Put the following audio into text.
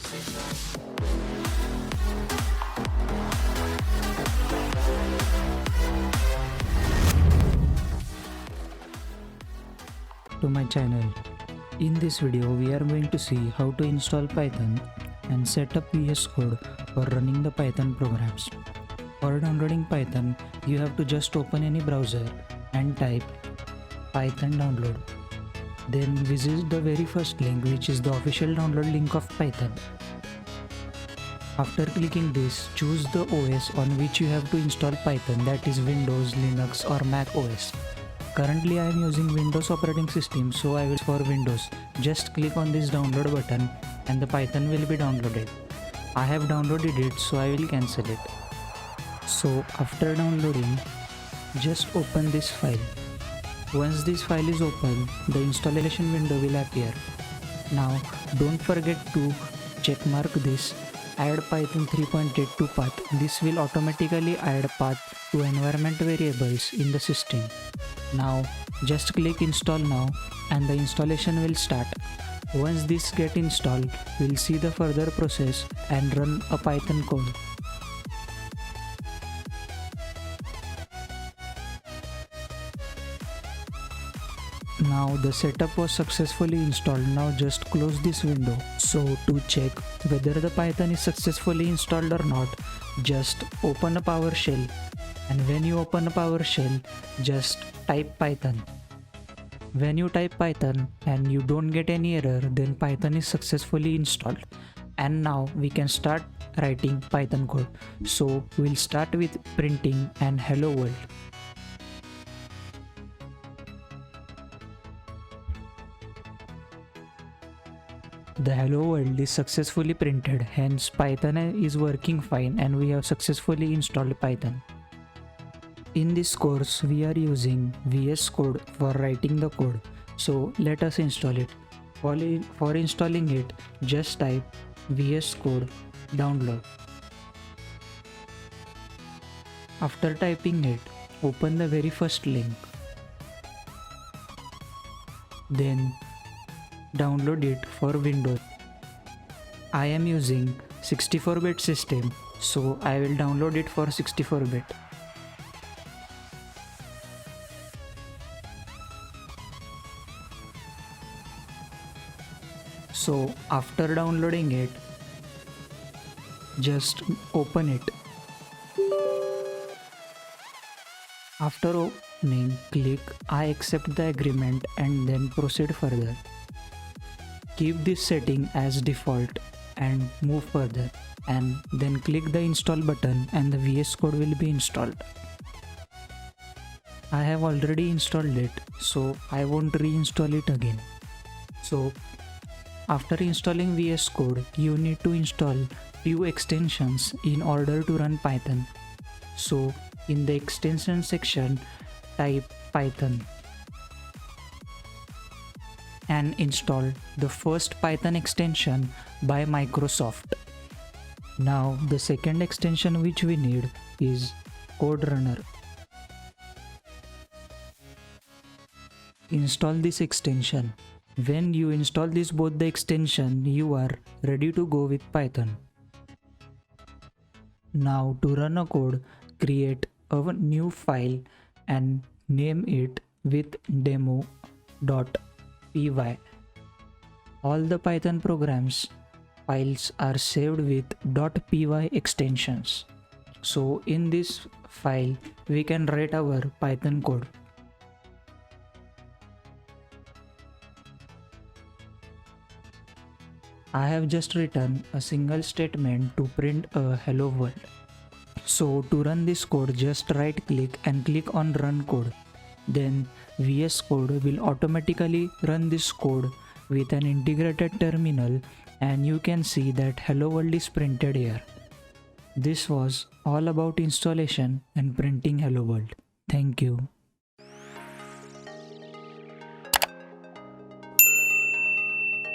To my channel. In this video we are going to see how to install Python and set up VS Code for running the Python programs. For downloading Python, you have to just open any browser and type Python download. Then visit the very first link, which is the official download link of Python. After clicking this, choose the OS on which you have to install Python, that is Windows, Linux or Mac OS. Currently I am using Windows operating system, so I will for Windows. Just click on this download button and the Python will be downloaded. I have downloaded it, so I will cancel it. So after downloading, just open this file. Once this file is open, the installation window will appear. Now don't forget to checkmark this add Python 3.8 to path. This will automatically add path to environment variables in the system. Now just click install now and the installation will start. Once this get installed, we'll see the further process and run a Python code. Now the setup was successfully installed. Now just close this window. So to check whether the Python is successfully installed or not, just open a PowerShell, and when you open a PowerShell, just type Python. When you type Python and you don't get any error, then Python is successfully installed. And now we can start writing Python code. So we'll start with printing and hello world. The hello world is successfully printed, hence Python is working fine and we have successfully installed Python. In this course we are using VS Code for writing the code, so let us install it. For installing it, just type VS Code download. After typing it, open the very first link. Then download it for Windows. I am using 64-bit system, so I will download it for 64-bit. So after downloading it, just open it. After opening, click I accept the agreement and then proceed further. Keep this setting as default and move further, and then click the install button and the VS Code will be installed. I have already installed it, so I won't reinstall it again. So after installing VS Code, you need to install few extensions in order to run Python. So in the extension section, type Python and install the first Python extension by Microsoft. Now the second extension which we need is Code Runner. Install this extension. When you install both the extension, you are ready to go with Python. Now to run a code, create a new file and name it with demo.py. All the Python programs files are saved with .py extensions. So in this file we can write our Python code. I have just written a single statement to print a hello world. So to run this code, just right click and click on run code. Then VS Code will automatically run this code with an integrated terminal, and you can see that hello world is printed here. This was all about installation and printing hello world. Thank you.